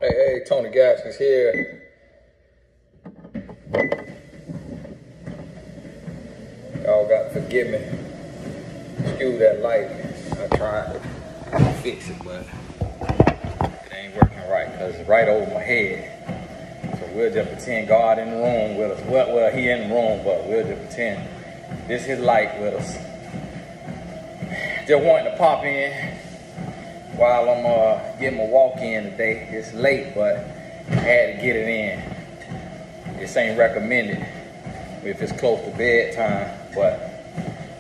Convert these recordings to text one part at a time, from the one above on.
Hey, Tony Gaskins here. Y'all got to forgive me. Excuse that light. I tried to fix it, but it ain't working right because it's right over my head. So we'll just pretend God in the room with us. Well, he in the room, but we'll just pretend this his light with us. Just wanting to pop in while I'm getting my walk in today. It's late, but I had to get it in. This ain't recommended if it's close to bedtime, but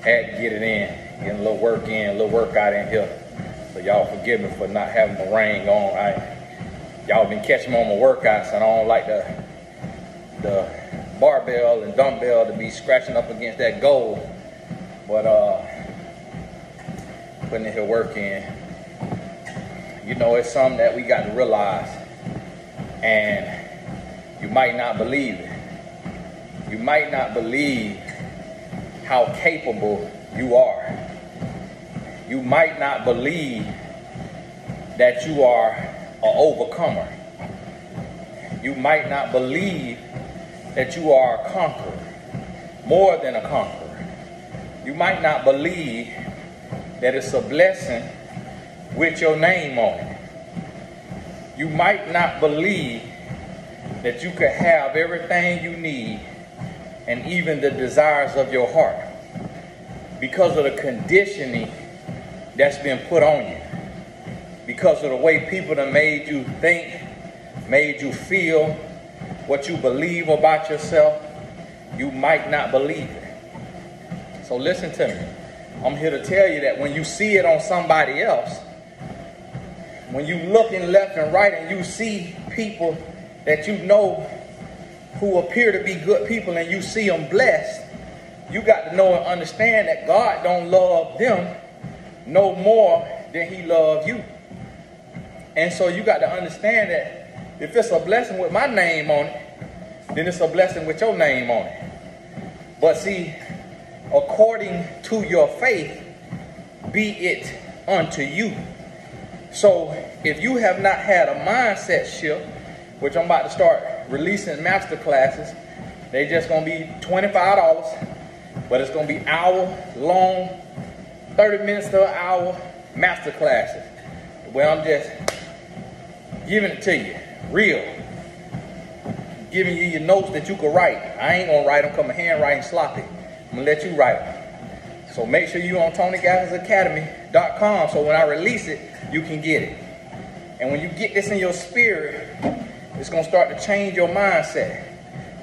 had to get it in, getting a little work in, a little workout in here. So y'all forgive me for not having my ring on. Y'all been catching me on my workouts, and I don't like the barbell and dumbbell to be scratching up against that goal. But putting in here work in. You know, it's something that we got to realize, and you might not believe it. You might not believe how capable you are. You might not believe that you are an overcomer. You might not believe that you are a conqueror, more than a conqueror. You might not believe that it's a blessing with your name on it. You might not believe that you could have everything you need and even the desires of your heart because of the conditioning that's been put on you, because of the way people have made you think, made you feel, what you believe about yourself. You might not believe it. So listen to me. I'm here to tell you that when you see it on somebody else, when you looking left and right and you see people that you know who appear to be good people and you see them blessed, you got to know and understand that God don't love them no more than he loves you. And so you got to understand that if it's a blessing with my name on it, then it's a blessing with your name on it. But see, according to your faith, be it unto you. So if you have not had a mindset shift, which I'm about to start releasing master classes, they just gonna be $25, but it's gonna be hour-long, 30 minutes to an hour master classes, where I'm just giving it to you, real. Giving you your notes that you can write. I ain't gonna write them because my handwriting sloppy. I'm gonna let you write them. So make sure you on TonyGaskinsAcademy.com so when I release it, you can get it. And when you get this in your spirit, it's going to start to change your mindset.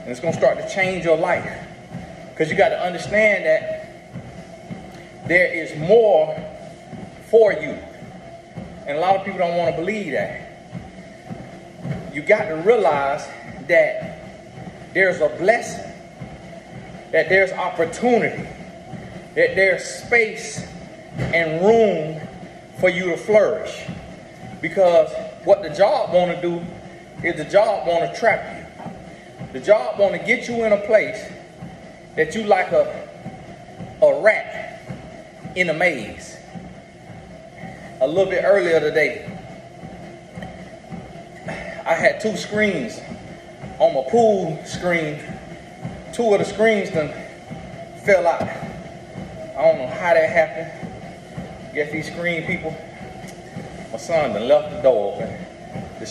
And it's going to start to change your life. Because you got to understand that there is more for you. And a lot of people don't want to believe that. You got to realize that there's a blessing, that there's opportunity, that there's space and room for you to flourish. Because what the job want to do is the job want to trap you. The job want to get you in a place that you like a rat in a maze. A little bit earlier today, I had two screens on my pool screen. Two of the screens done fell out. I don't know how that happened. Guess these screen people, my son done left the door open. The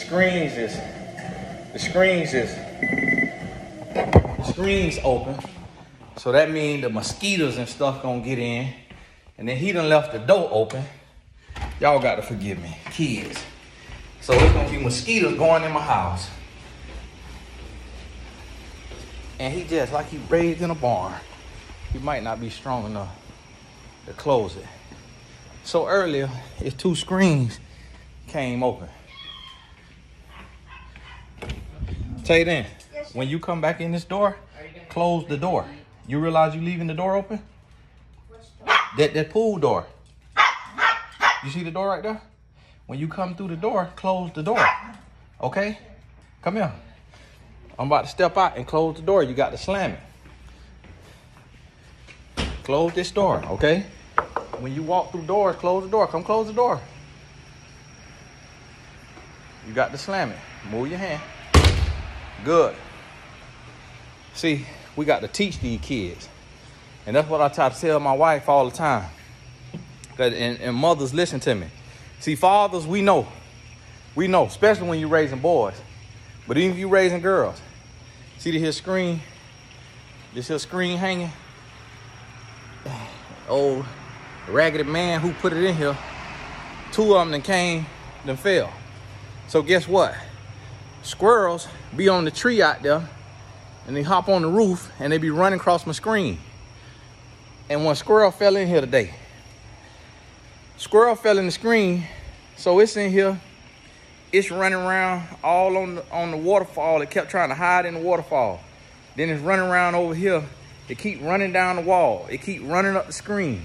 screens open. So that means the mosquitoes and stuff gonna get in. And then he done left the door open. Y'all got to forgive me, kids. So it's gonna be mosquitoes going in my house. And he just like he raised in a barn. He might not be strong enough to close it. So earlier, his two screens came open. Tell you then, when you come back in this door, close the door. You realize you leaving the door open? That pool door. You see the door right there? When you come through the door, close the door. Okay? Come here. I'm about to step out and close the door. You got to slam it. Close this door, okay? When you walk through doors, close the door. Come close the door. You got to slam it. Move your hand. Good. See, we got to teach these kids. And that's what I try to tell my wife all the time. And mothers, listen to me. See, fathers, we know. We know, especially when you're raising boys. But even if you're raising girls. See this screen? This here screen hanging? Old raggedy man who put it in here. 2 of them then fell. So guess what? Squirrels be on the tree out there, and they hop on the roof, and they be running across my screen. And one squirrel fell in here today. Squirrel fell in the screen, so it's in here. It's running around all on the waterfall. It kept trying to hide in the waterfall. Then it's running around over here. It keep running down the wall. It keep running up the screen.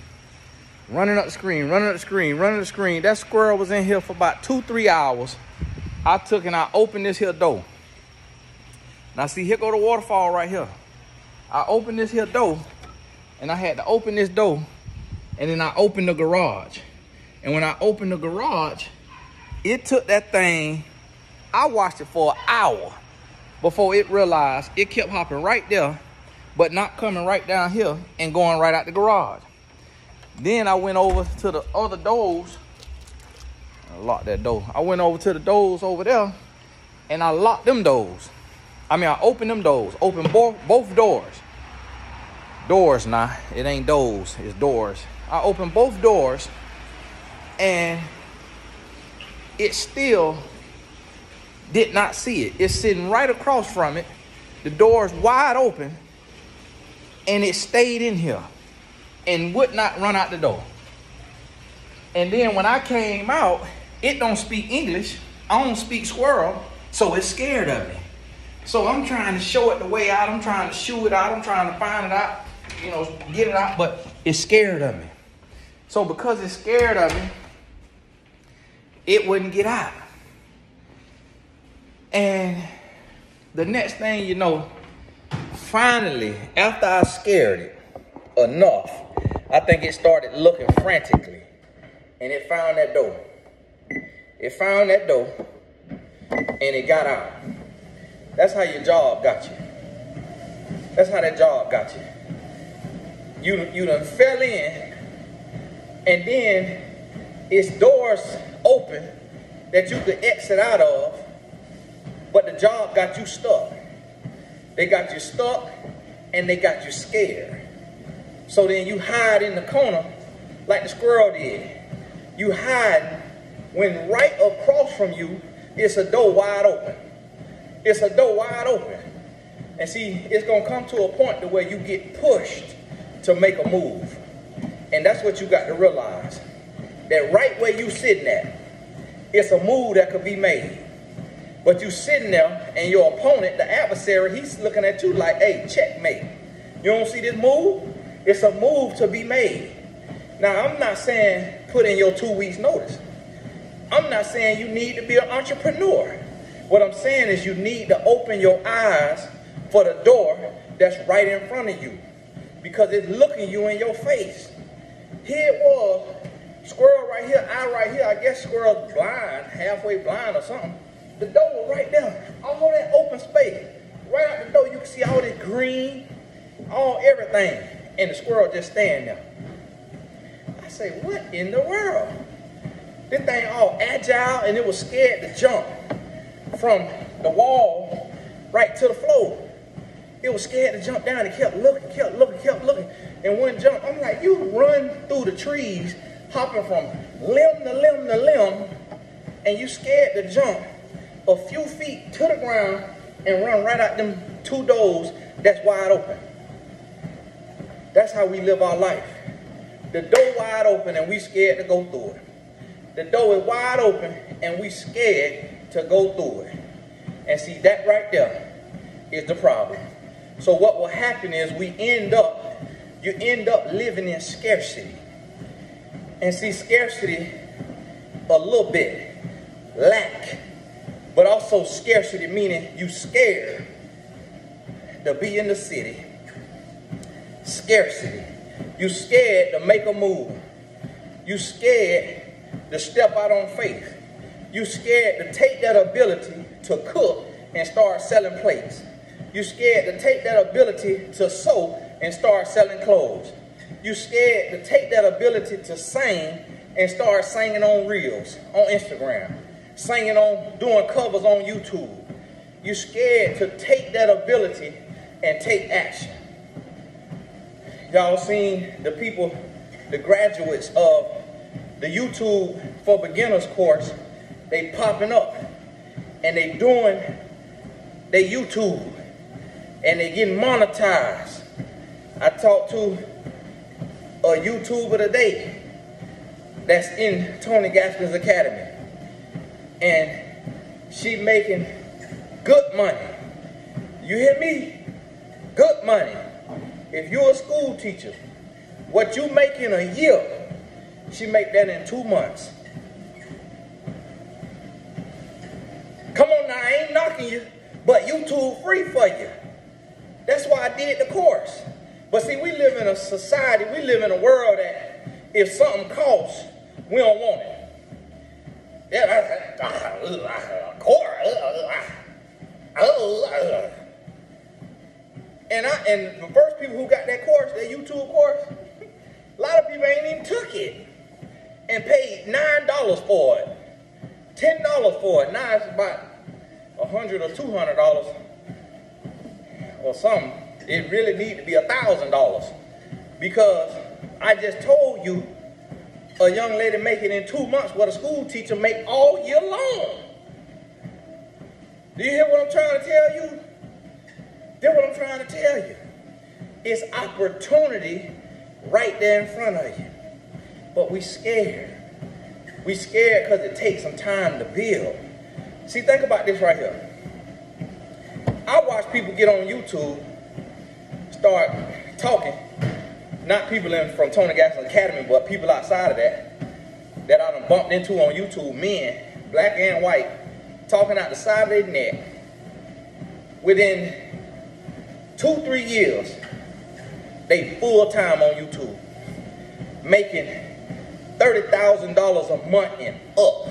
Running up the screen, running up the screen, running up the screen. That squirrel was in here for about 2-3 hours. I took and I opened this here door. Now see, here go the waterfall right here. I opened this here door, and I had to open this door, and then I opened the garage. And when I opened the garage, it took that thing, I watched it for an hour before it realized it kept hopping right there, but not coming right down here and going right out the garage. Then I went over to the other doors. I locked that door. I went over to the doors over there, and I locked them doors. I mean, I opened them doors. Opened both doors. Doors now. It ain't doors. It's doors. I opened both doors, and it still did not see it. It's sitting right across from it. The door's wide open, and it stayed in here and would not run out the door. And then when I came out, it don't speak English. I don't speak squirrel, so it's scared of me. So I'm trying to show it the way out. I'm trying to shoo it out. I'm trying to find it out, get it out, but it's scared of me. So because it's scared of me, it wouldn't get out. And the next thing you know, finally, after I scared it enough, I think it started looking frantically, and it found that door. It found that door, and it got out. That's how your job got you. That's how that job got you. You done fell in, and then it's doors open that you could exit out of, but the job got you stuck. They got you stuck, and they got you scared. So then you hide in the corner like the squirrel did. You hide when right across from you it's a door wide open. It's a door wide open. And see, it's going to come to a point to where you get pushed to make a move. And that's what you got to realize. That right where you sitting at, it's a move that could be made. But you sitting there, and your opponent, the adversary, he's looking at you like, hey, checkmate. You don't see this move? It's a move to be made. Now, I'm not saying put in your 2 weeks notice. I'm not saying you need to be an entrepreneur. What I'm saying is you need to open your eyes for the door that's right in front of you, because it's looking you in your face. Here it was, squirrel right here, eye right here. I guess squirrel's blind, halfway blind or something. The door was right there, all that open space. Right out the door, you can see all this green, all everything. And the squirrel just standing there. I say, what in the world? This thing all agile, and it was scared to jump from the wall right to the floor. It was scared to jump down. It kept looking, kept looking, and wouldn't jump. I'm like, you run through the trees, hopping from limb to limb to limb, and you scared to jump a few feet to the ground and run right out them 2 doors that's wide open. That's how we live our life. The door wide open and we scared to go through it. The door is wide open and we scared to go through it. And see, that right there is the problem. So what will happen is you end up living in scarcity. And see, scarcity, a little bit, lack, but also scarcity meaning you scared to be in the city. Scarcity. You scared to make a move. You scared to step out on faith. You scared to take that ability to cook and start selling plates. You scared to take that ability to sew and start selling clothes. You scared to take that ability to sing and start singing on Reels, on Instagram, singing on, doing covers on YouTube. You scared to take that ability and take action. Y'all seen the people, the graduates of the YouTube for Beginners course, they popping up and they doing they YouTube and they getting monetized. I talked to a YouTuber today that's in Tony Gaskins Academy, and she making good money. You hear me? Good money. If you're a school teacher, what you make in a year, she make that in 2 months. Come on now, I ain't knocking you, but YouTube free for you. That's why I did the course. But see, we live in a society, we live in a world that if something costs, we don't want it. And the first people who got that course, that YouTube course, a lot of people ain't even took it and paid $9 for it, $10 for it. Now it's about $100 or $200 or something. It really need to be $1,000, because I just told you a young lady making in 2 months what a school teacher make all year long. Do you hear what I'm trying to tell you? That's what I'm trying to tell you. It's opportunity right there in front of you. But we scared. We scared because it takes some time to build. See, think about this right here. I watch people get on YouTube, start talking, not people from Tony Gaskins Academy, but people outside of that I done bumped into on YouTube, men, black and white, talking out the side of their neck. Within 2-3 years, they full-time on YouTube, making $30,000 a month and up.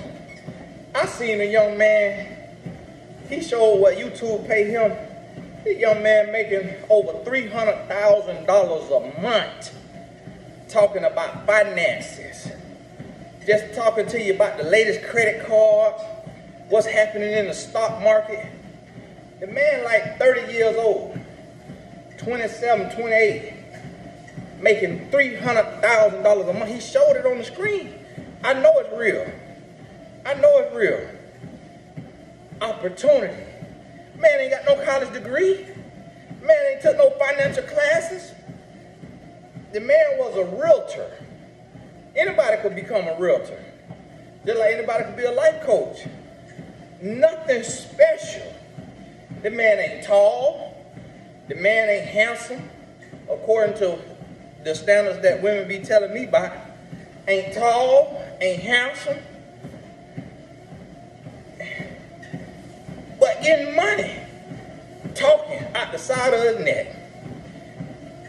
I seen a young man, he showed what YouTube paid him. The young man making over $300,000 a month, talking about finances, just talking to you about the latest credit cards, what's happening in the stock market. The man like 30 years old, 27, 28, making $300,000 a month. He showed it on the screen. I know it's real. I know it's real. Opportunity. Man ain't got no college degree. Man ain't took no financial classes. The man was a realtor. Anybody could become a realtor. Just like anybody could be a life coach. Nothing special. The man ain't tall. The man ain't handsome, according to the standards that women be telling me about. Ain't tall, ain't handsome, but getting money, talking out the side of his neck.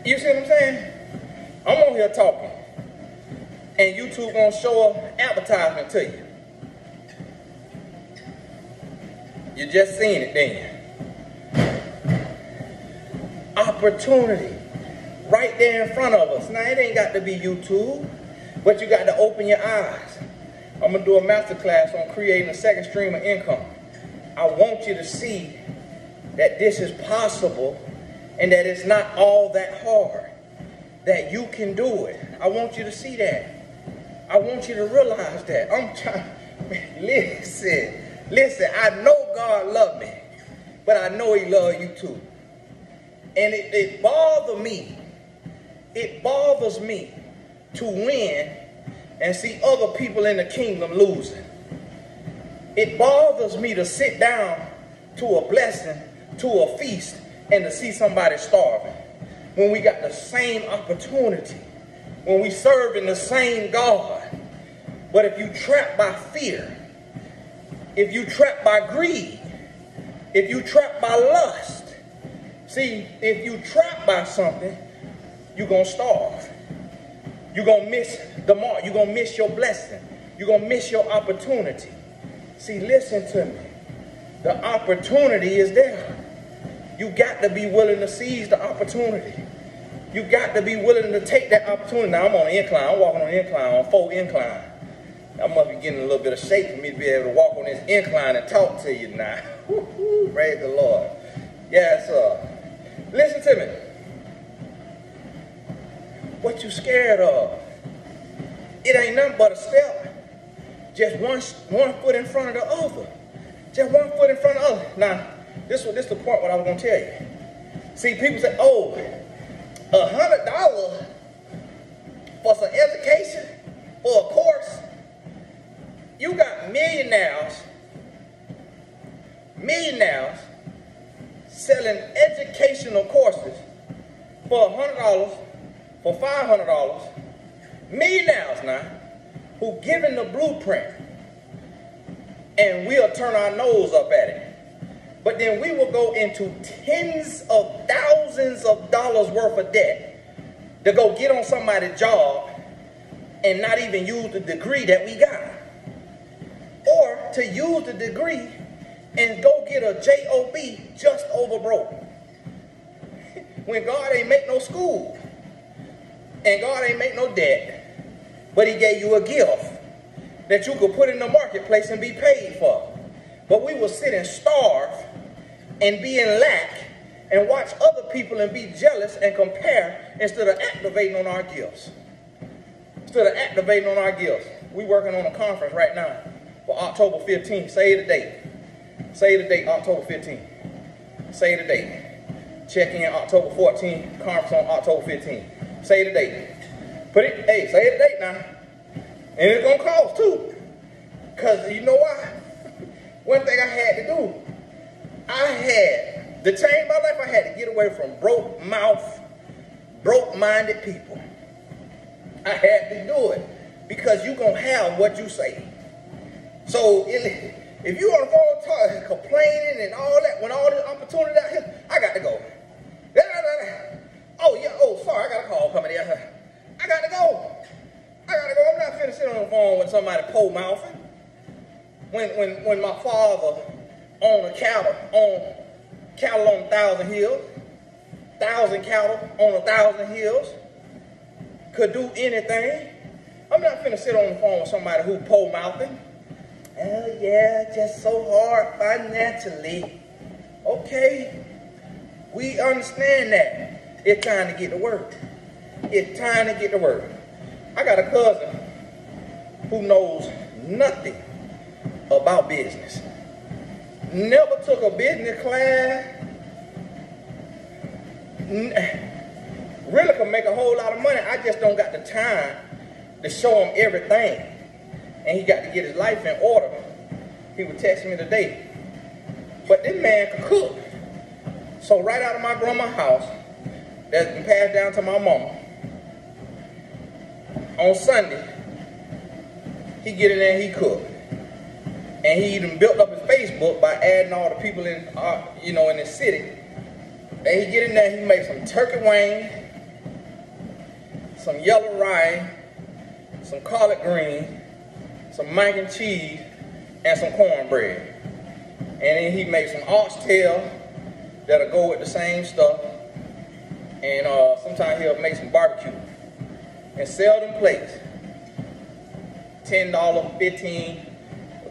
You see what I'm saying? I'm on here talking, and YouTube gonna show an advertisement to you. You just seen it, didn't you? Opportunity right there in front of us. Now, it ain't got to be YouTube, but you got to open your eyes. I'm going to do a masterclass on creating a second stream of income. I want you to see that this is possible and that it's not all that hard, that you can do it. I want you to see that. I want you to realize that. I'm trying, listen, I know God loves me, but I know he loves you too. And it bothers me. It bothers me to win and see other people in the kingdom losing. It bothers me to sit down to a blessing, to a feast, and to see somebody starving. When we got the same opportunity, when we serve in the same God. But if you trapped by fear, if you trapped by greed, if you trapped by lust, see, if you trapped by something, you're going to starve. You're going to miss the mark. You're going to miss your blessing. You're going to miss your opportunity. See, listen to me. The opportunity is there. You got to be willing to seize the opportunity. You got to be willing to take that opportunity. Now, I'm on an incline. I'm walking on an incline, on 4 incline. I must be getting a little bit of shape for me to be able to walk on this incline and talk to you now. Praise the Lord. Yes, sir. Listen to me. What you scared of? It ain't nothing but a step. Just one foot in front of the other. Just one foot in front of the other. Now, this is the point what I was going to tell you. See, people say, oh, $100 for some education, for a course. You got millionaires selling educational courses for $100, for $500. Millionaires now, who giving the blueprint, and we'll turn our nose up at it. But then we will go into tens of thousands of dollars worth of debt to go get on somebody's job and not even use the degree that we got. Or to use the degree and go get a job just over broke. When God ain't make no school and God ain't make no debt, but he gave you a gift that you could put in the marketplace and be paid for. But we will sit and starve and be in lack and watch other people and be jealous and compare instead of activating on our gifts. We working on a conference right now for October 15th. Say the date. Say the date, October 15th. Say the date. Check in October 14th, conference on October 15th. Say the date. Say the date now. And it's going to cost too. Because you know why? One thing I had to do, to change my life, I had to get away from broke mouth, broke minded people. I had to do it because you're going to have what you say. So if you on the phone talking, complaining and all that, when all this opportunity out here, I got to go. Oh, yeah, sorry, I got a call coming in. I got to go. I'm not finna sit on the phone with somebody po-mouthing. When my father owned cattle on 1,000 hills, 1,000 cattle on 1,000 hills, could do anything. I'm not finna sit on the phone with somebody who po-mouthing. Oh yeah, just so hard financially. Okay, we understand that. It's time to get to work. I got a cousin who knows nothing about business. Never took a business class. Really could make a whole lot of money. I just don't got the time to show him everything. And he got to get his life in order. He would text me today. But this man could cook. So right out of my grandma's house, that's been passed down to my mama, on Sunday, he get in there and he cook. And he even built up his Facebook by adding all the people in, in the city. And he get in there, he make some turkey wing, some yellow rice, some collard green, some mac and cheese, and some cornbread. And then he make some oxtail that'll go with the same stuff. And sometimes he'll make some barbecue. And sell them plates. $10, $15,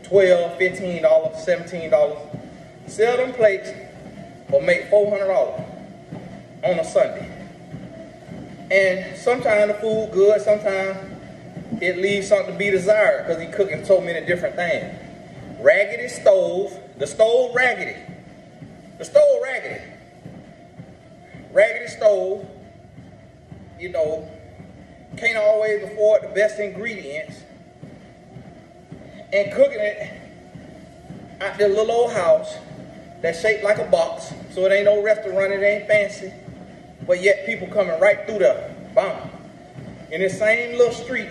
$12, $15, $17. Sell them plates or make $400 on a Sunday. And sometimes the food good, sometimes it leaves something to be desired because he cooking so many different things. Raggedy stove, the stove raggedy. The stove raggedy. Raggedy stove, can't always afford the best ingredients, and cooking it at their little old house that's shaped like a box, so it ain't no restaurant, it ain't fancy, but yet people coming right through there, bam. In this same little street,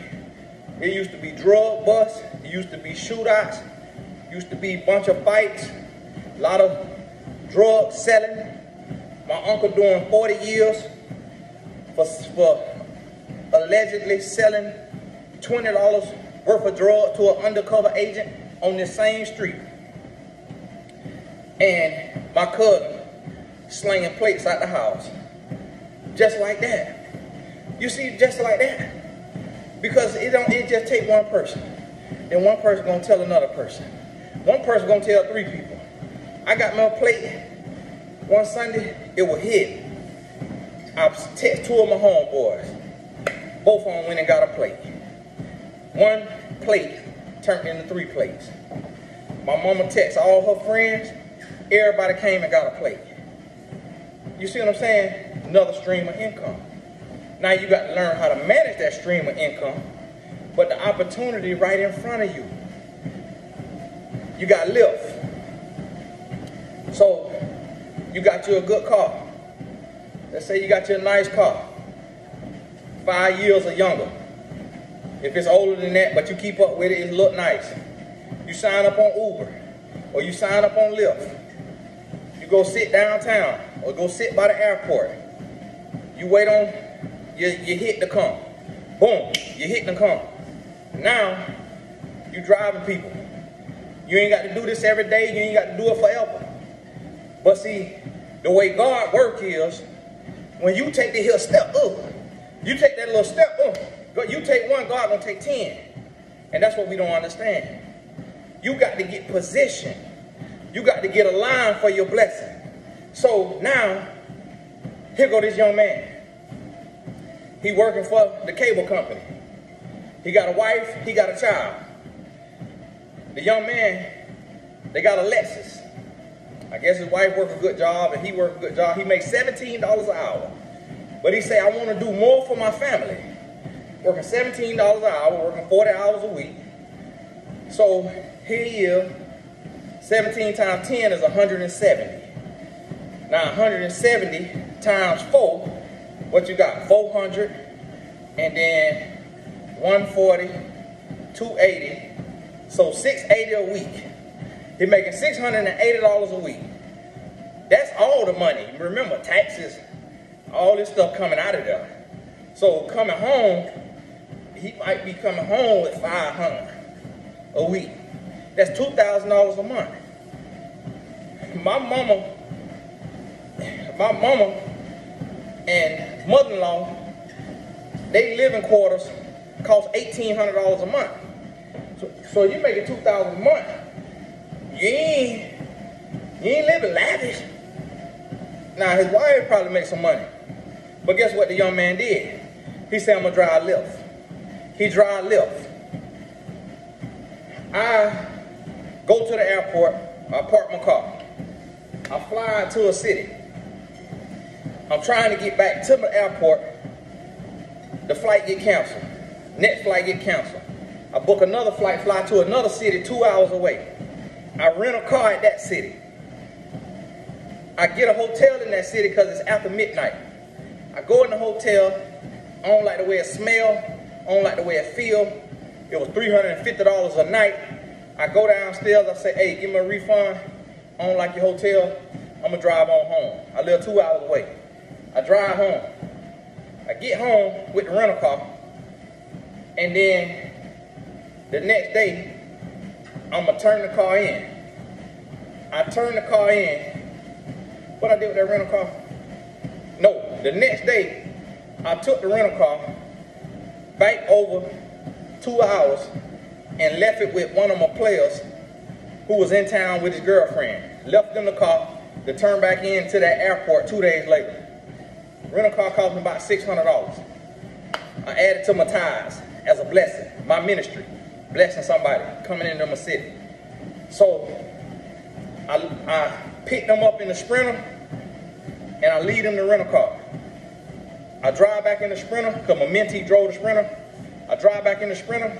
it used to be drug busts, it used to be shootouts, used to be a bunch of fights, a lot of drug selling. My uncle doing 40 years for allegedly selling $20 worth of drugs to an undercover agent. on this same street, and my cousin slinging plates out the house. Just like that. You see, just like that. Because it just take one person. Then one person gonna tell another person. One person gonna tell 3 people. I got my plate one Sunday, it was hidden. I text 2 of my homeboys. Both of them went and got a plate. 1 plate turned into 3 plates. My mama texted all her friends. Everybody came and got a plate. You see what I'm saying? Another stream of income. Now you got to learn how to manage that stream of income, but the opportunity right in front of you. You got Lyft. So you got you a good car. Let's say you got you a nice car. 5 years or younger. If it's older than that, but you keep up with it, it look nice. You sign up on Uber, or you sign up on Lyft. You go sit downtown, or go sit by the airport. You wait on, you hit the come. Boom, you hit the come. Now, you driving people. You ain't got to do this every day, you ain't got to do it forever. But see, the way God work is, when you take the little step up, you take that little step up, you take 1, God gonna take 10. And that's what we don't understand. You got to get positioned. You got to get a line for your blessing. So now, here go this young man. He working for the cable company. He got a wife, he got a child. The young man, they got a Lexus. I guess his wife worked a good job and he worked a good job. He makes $17 an hour. But he say, I want to do more for my family. Working $17 an hour, working 40 hours a week. So here he is, 17 times 10 is 170. Now 170 times 4, what you got? 400, and then 140, 280, so 680 a week. He's making $680 a week. That's all the money. Remember, taxes, all this stuff coming out of there. So coming home, he might be coming home with $500 a week. That's $2,000 a month. My mama and mother-in-law, they living quarters cost $1,800 a month. So you making $2,000 a month. You ain't living lavish. Now his wife probably makes some money. But guess what the young man did? He said, I'm gonna drive Lyft. He drive Lyft. I go to the airport, I park my car. I fly to a city. I'm trying to get back to the airport. The flight get canceled. Next flight get canceled. I book another flight, fly to another city 2 hours away. I rent a car at that city. I get a hotel in that city because it's after midnight. I go in the hotel. I don't like the way it smell. I don't like the way it feel. It was $350 a night. I go downstairs. I say, hey, give me a refund. I don't like your hotel. I'm going to drive on home. I live 2 hours away. I drive home. I get home with the rental car. And then the next day, I'm going to turn the car in. I turn the car in. What I did with that rental car? No, the next day, I took the rental car back over 2 hours and left it with one of my players who was in town with his girlfriend. Left them the car to turn back into that airport 2 days later. Rental car cost me about $600. I added to my tithes as a blessing, my ministry, blessing somebody coming into my city. So I pick them up in the Sprinter and I leave them the rental car. I drive back in the Sprinter because my mentee drove the Sprinter. I drive back in the Sprinter.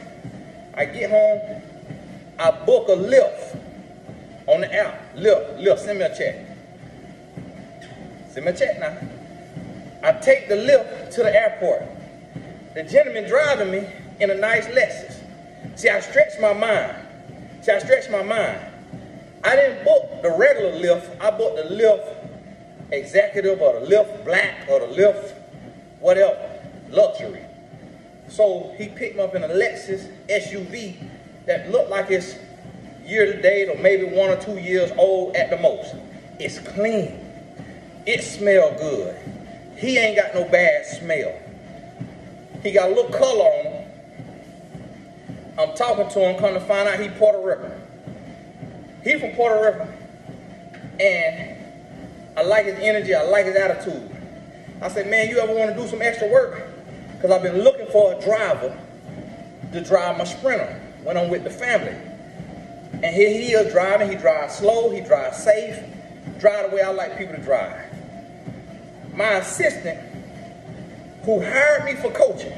I get home. I book a Lyft on the app. Lyft, send me a check. Send me a check now. I take the Lyft to the airport. The gentleman driving me in a nice Lexus. See, I stretched my mind. I didn't book the regular Lyft. I booked the Lyft Executive or the Lyft Black or the Lyft whatever, luxury. So he picked me up in a Lexus SUV that looked like it's year to date or maybe 1 or 2 years old at the most. It's clean. It smells good. He ain't got no bad smell. He got a little color on him. I'm talking to him, come to find out he Puerto Rican. He from Puerto Rico. And I like his energy, I like his attitude. I said, man, you ever want to do some extra work? Because I've been looking for a driver to drive my Sprinter when I'm with the family. And here he is driving. He drives slow, he drives safe, drive the way I like people to drive. My assistant, who hired me for coaching,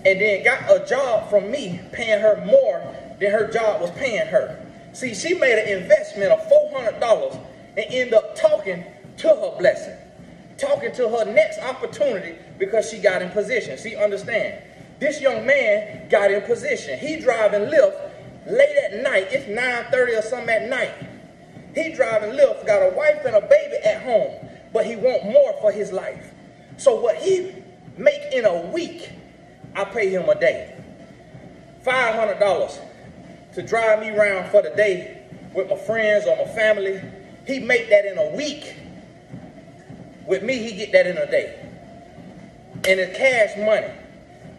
and then got a job from me paying her more than her job was paying her. See, she made an investment of $400 and ended up talking to her blessing, talking to her next opportunity because she got in position. See, understand, this young man got in position. He driving Lyft late at night. It's 9:30 or something at night. He driving Lyft, got a wife and a baby at home, but he want more for his life. So what he make in a week, I pay him a day. $500 to drive me around for the day with my friends or my family. He make that in a week. With me, he get that in a day. And it's cash money.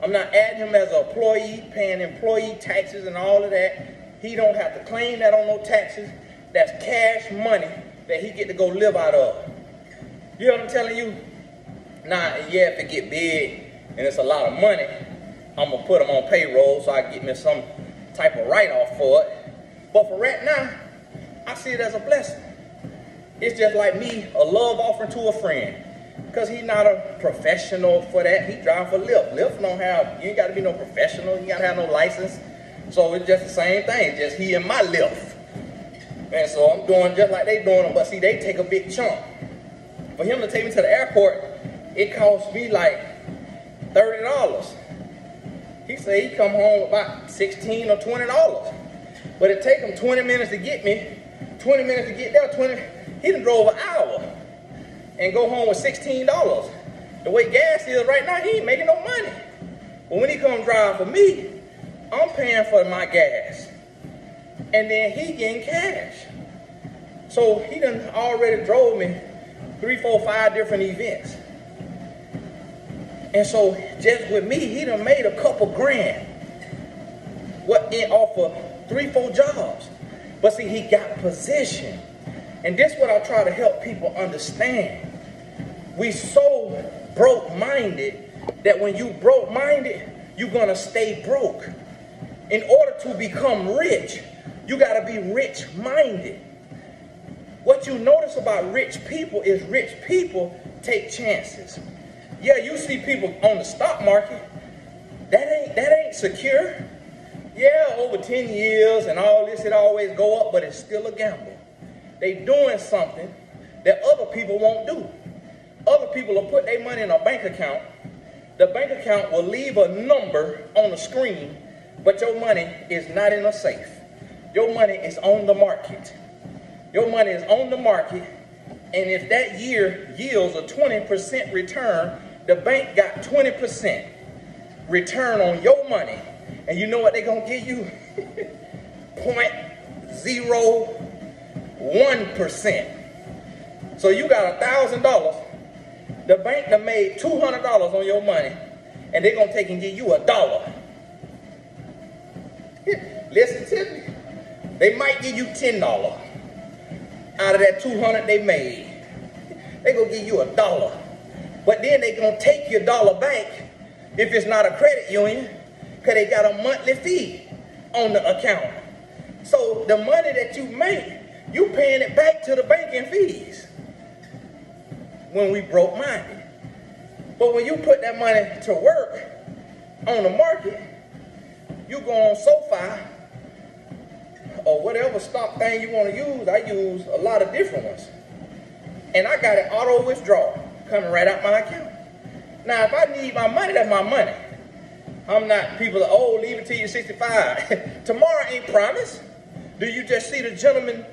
I'm not adding him as an employee, paying employee taxes and all of that. He don't have to claim that on no taxes. That's cash money that he get to go live out of. You know what I'm telling you? Now, yeah, if it get big and it's a lot of money, I'm going to put him on payroll so I can get me some type of write-off for it. But for right now, I see it as a blessing. It's just like me, a love offering to a friend. Because he's not a professional for that. He drive for Lyft. Lyft don't have, you ain't got to be no professional. You got to have no license. So it's just the same thing. Just he and my Lyft. And so I'm doing just like they doing. But see, they take a big chunk. For him to take me to the airport, it cost me like $30. He said he come home about $16 or $20. But it take him 20 minutes to get me, 20 minutes to get there, he done drove an hour and go home with $16. The way gas is right now, he ain't making no money. But when he come drive for me, I'm paying for my gas. And then he getting cash. So he done already drove me 3, 4, 5 different events. And so just with me, he done made a couple grand. What in off of 3, 4 jobs. But see, he got position. And this is what I try to help people understand. We so broke-minded that when you broke-minded, you're gonna stay broke. In order to become rich, you gotta be rich-minded. What you notice about rich people is rich people take chances. Yeah, you see people on the stock market, that ain't secure. Yeah, over 10 years and all this, it always go up, but it's still a gamble. They doing something that other people won't do. Other people will put their money in a bank account. The bank account will leave a number on the screen, but your money is not in a safe. Your money is on the market. Your money is on the market, and if that year yields a 20% return, the bank got 20% return on your money. And you know what they're going to give you? 0.01%. So you got $1,000. The bank done made $200 on your money, and they're going to take and give you $1. Listen to me. They might give you $10 out of that $200 they made. They're going to give you $1. But then they're going to take your dollar back if it's not a credit union, because they got a monthly fee on the account. So the money that you make, you paying it back to the bank in fees when we broke-minded. But when you put that money to work on the market, you go on SoFi or whatever stock thing you want to use. I use a lot of different ones. And I got it auto withdrawal coming right out my account. Now, if I need my money, that's my money. I'm not people that, oh, leave it till you're 65. Tomorrow ain't promised. Do you just see the gentleman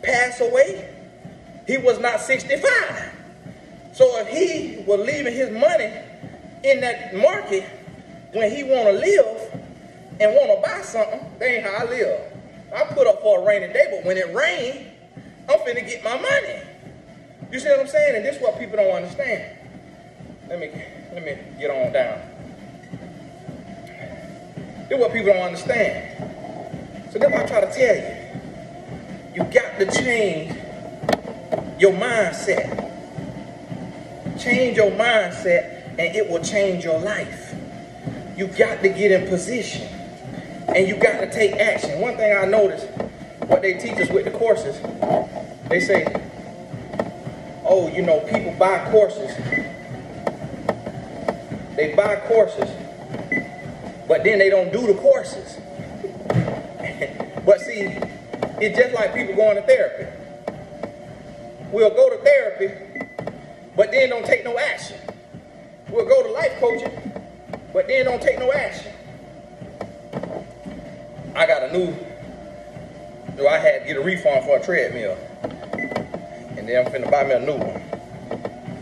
pass away? He was not 65. So if he was leaving his money in that market when he want to live and want to buy something, that ain't how I live. I put up for a rainy day, but when it rains, I'm finna get my money. You see what I'm saying? And this is what people don't understand. Let me get on down. This is what people don't understand. So that's what I try to tell you. You got to change your mindset. Change your mindset and it will change your life. You got to get in position and you got to take action. One thing I noticed, what they teach us with the courses, they say, oh, you know, people buy courses. They buy courses, but then they don't do the courses. But see, it's just like people going to therapy. We'll go to therapy, but then don't take no action. We'll go to life coaching, but then don't take no action. I had to get a refund for a treadmill. And then I'm finna buy me a new one.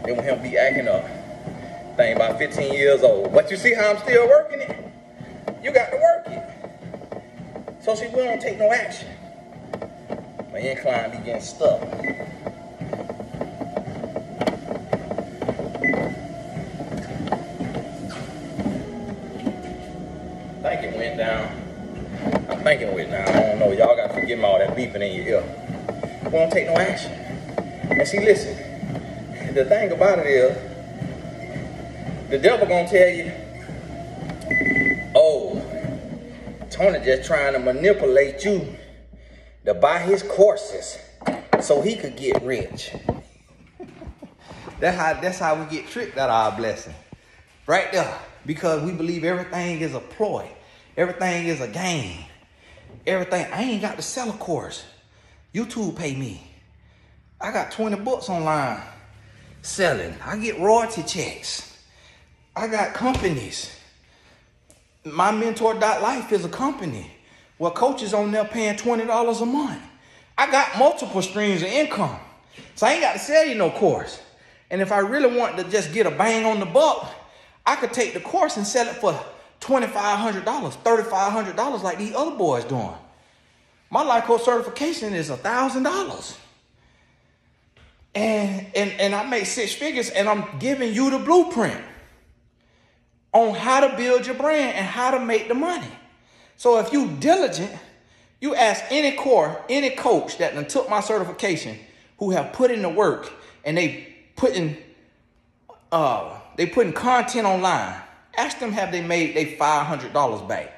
Then when him be acting up. Thing about 15 years old. But you see how I'm still working it? You got to work it. So see, we don't take no action. My incline be getting stuck. I think it went down. I'm thinking it went down. I don't know. Y'all got to forgive me all that beeping in your ear. We don't take no action. And see, listen. The thing about it is, the devil gonna tell you, oh, Tony just trying to manipulate you to buy his courses so he could get rich. That's how we get tricked out of our blessing. Right there. Because we believe everything is a ploy. Everything is a game. Everything. I ain't got to sell a course. YouTube pay me. I got 20 books online selling. I get royalty checks. I got companies. My Mentor.life is a company where coaches on there paying $20 a month. I got multiple streams of income. So I ain't got to sell you no course. And if I really want to just get a bang on the buck, I could take the course and sell it for $2,500, $3,500 like these other boys doing. My life coach certification is $1,000. And I make 6 figures and I'm giving you the blueprint on how to build your brand and how to make the money. So if you diligent, you ask any coach that done took my certification who have put in the work and they putting content online. Ask them have they made their $500 back.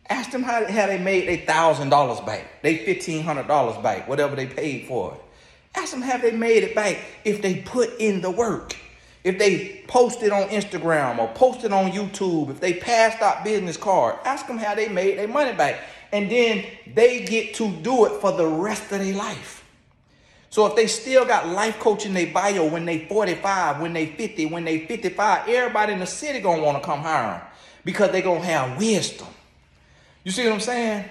Ask them how they made their $1,000 back, their $1,500 back, whatever they paid for it. Ask them have they made it back if they put in the work. If they posted on Instagram or posted on YouTube, if they passed out business cards, ask them how they made their money back. And then they get to do it for the rest of their life. So if they still got life coach in their bio when they 45, when they 50, when they 55, everybody in the city gonna want to come hire them because they gonna have wisdom. You see what I'm saying?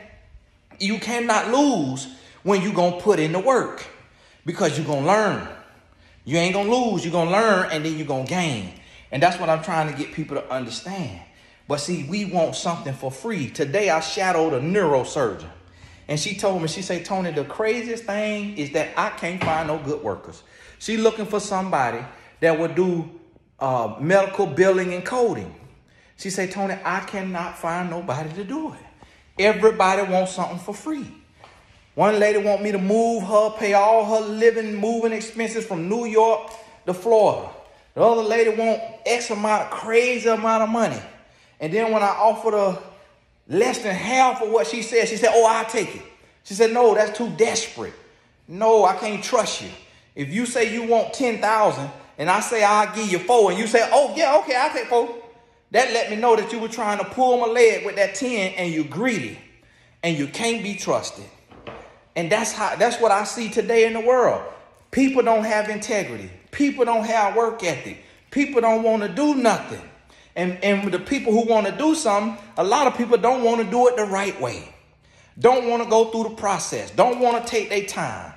You cannot lose when you gonna put in the work because you're gonna learn. You ain't gonna lose, you're gonna learn, and then you're gonna gain. And that's what I'm trying to get people to understand. But see, we want something for free. Today I shadowed a neurosurgeon. And she told me, she said, Tony, the craziest thing is that I can't find no good workers. She looking for somebody that would do medical billing and coding. She said, Tony, I cannot find nobody to do it. Everybody wants something for free. One lady want me to move her, pay all her moving expenses from New York to Florida. The other lady want crazy amount of money. And then when I offered her less than half of what she said, oh, I'll take it. She said, no, that's too desperate. No, I can't trust you. If you say you want 10,000 and I say I'll give you 4 and you say, oh, yeah, okay, I'll take 4. That let me know that you were trying to pull my leg with that 10 and you're greedy and you can't be trusted. And that's what I see today in the world. People don't have integrity. People don't have work ethic. People don't want to do nothing. And the people who want to do something, a lot of people don't want to do it the right way. Don't want to go through the process. Don't want to take their time.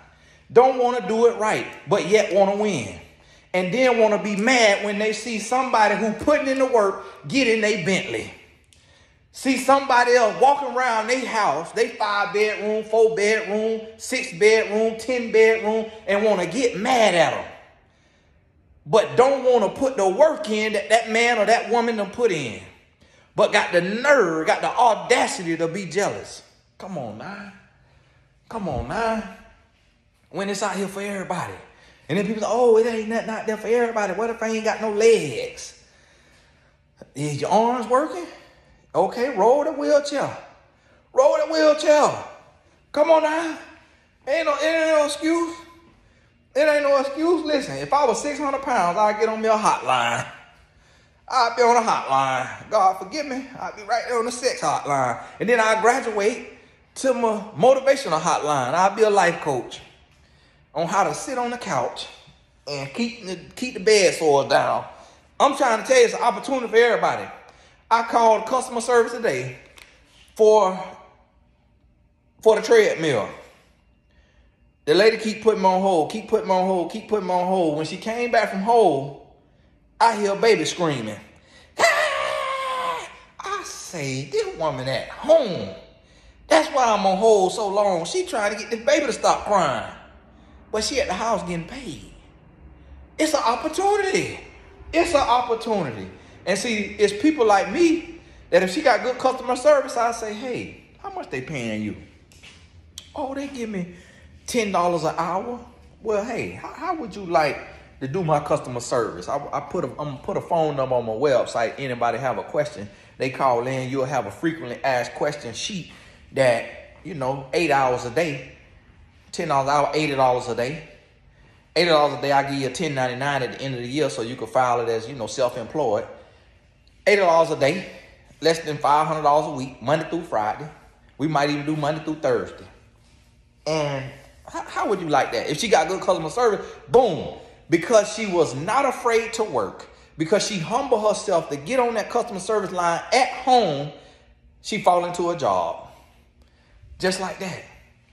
Don't want to do it right, but yet want to win. And then want to be mad when they see somebody who putting in the work get in their Bentley. see somebody else walking around their house, they 5-bedroom, 4-bedroom, 6-bedroom, 10-bedroom, and want to get mad at them, but don't want to put the work in that man or that woman done put in, but got the nerve, got the audacity to be jealous. Come on now. Come on now. When it's out here for everybody. And then people say, oh, it ain't nothing out there for everybody. What if I ain't got no legs? Is your arms working? Okay, roll the wheelchair. Roll the wheelchair. Come on now. It ain't no excuse. It ain't no excuse. Listen, if I was 600 pounds, I'd get on me a hotline. I'd be on a hotline. God forgive me. I'd be right there on the sex hotline. And then I'd graduate to my motivational hotline. I'd be a life coach on how to sit on the couch and keep the bed sores down. I'm trying to tell you, it's an opportunity for everybody. I called customer service today for the treadmill. The lady keep putting me on hold, keep putting me on hold, keep putting me on hold. When she came back from hold, I hear a baby screaming. Ah! I say, this woman at home. That's why I'm on hold so long. She trying to get this baby to stop crying. But she at the house getting paid. It's an opportunity. It's an opportunity. And see, it's people like me that if she got good customer service, I say, hey, how much they paying you? Oh, they give me $10 an hour. Well, hey, how would you like to do my customer service? I'm gonna put a phone number on my website. Anybody have a question, they call in. You'll have a frequently asked question sheet that, 8 hours a day, $10 an hour, $80 a day. $80 a day, I give you a 1099 at the end of the year so you can file it as, self-employed. $80 a day, less than $500 a week, Monday through Friday. We might even do Monday through Thursday. And how would you like that? If she got good customer service, boom. Because she was not afraid to work, because she humbled herself to get on that customer service line at home, she fall into a job. Just like that.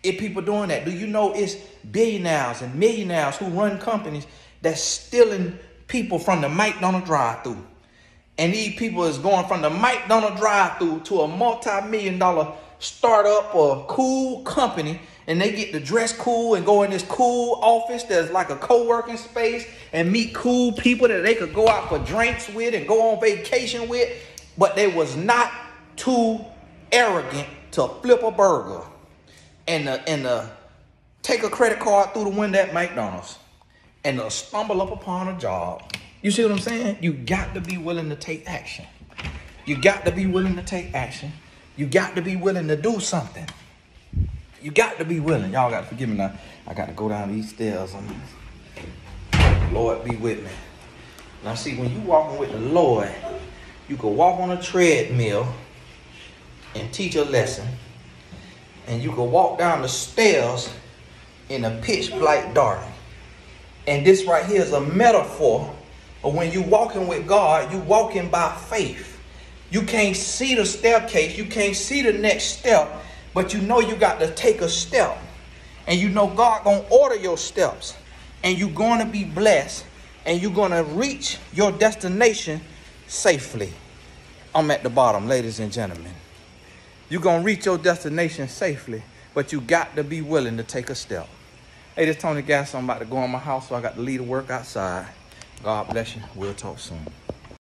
If people doing that, do you know it's billionaires and millionaires who run companies that's stealing people from the McDonald's drive-thru? And these people is going from the McDonald's drive-thru to a multi-million-dollar startup or cool company, and they get to dress cool and go in this cool office that's like a co-working space and meet cool people that they could go out for drinks with and go on vacation with, but they was not too arrogant to flip a burger and take a credit card through the window at McDonald's and stumble up upon a job. You see what I'm saying? You got to be willing to take action. You got to be willing to take action. You got to be willing to do something. You got to be willing. Y'all got to forgive me now. I got to go down these stairs. Lord be with me. Now see, when you walking with the Lord, you can walk on a treadmill and teach a lesson. And you can walk down the stairs in a pitch black dark. And this right here is a metaphor of when you walking with God, you walking by faith. You can't see the staircase. You can't see the next step. But you know you got to take a step. And you know God going to order your steps. And you're going to be blessed. And you're going to reach your destination safely. I'm at the bottom, ladies and gentlemen. You're going to reach your destination safely. But you got to be willing to take a step. Hey, this is Tony Gas. I'm about to go in my house, so I got to leave to work outside. God bless you. We'll talk soon.